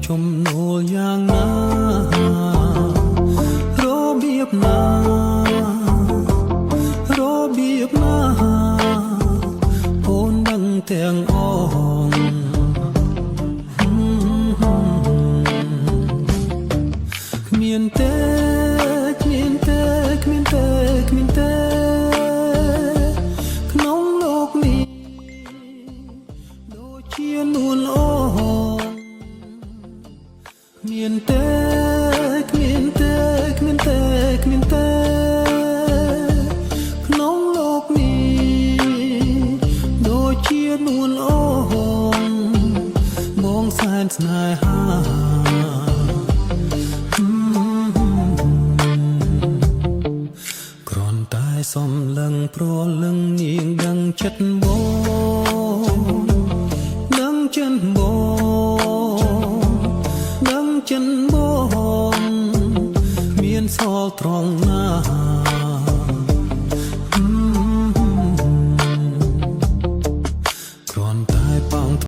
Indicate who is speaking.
Speaker 1: ជំនួលយ៉ាងណារបៀបណារបៀបណាអូនដឹងទាំងអងគ្មានទេគ្មានទេគ្មានទេគ្មានទេក្នុងលោកនេះដូចជានួនអូនគ្មានទេគ្មានទេគ្មានទេគ្មានទេក្នុងលោកនេះដូចជានួនអូនបងសែនស្នេហាគ្រាន់តែសំឡឹងព្រលឹងនាងដឹងចិត្តបងដឹងចិត្តបងដឹងចិត្តបងមានសល់ត្រង់ណា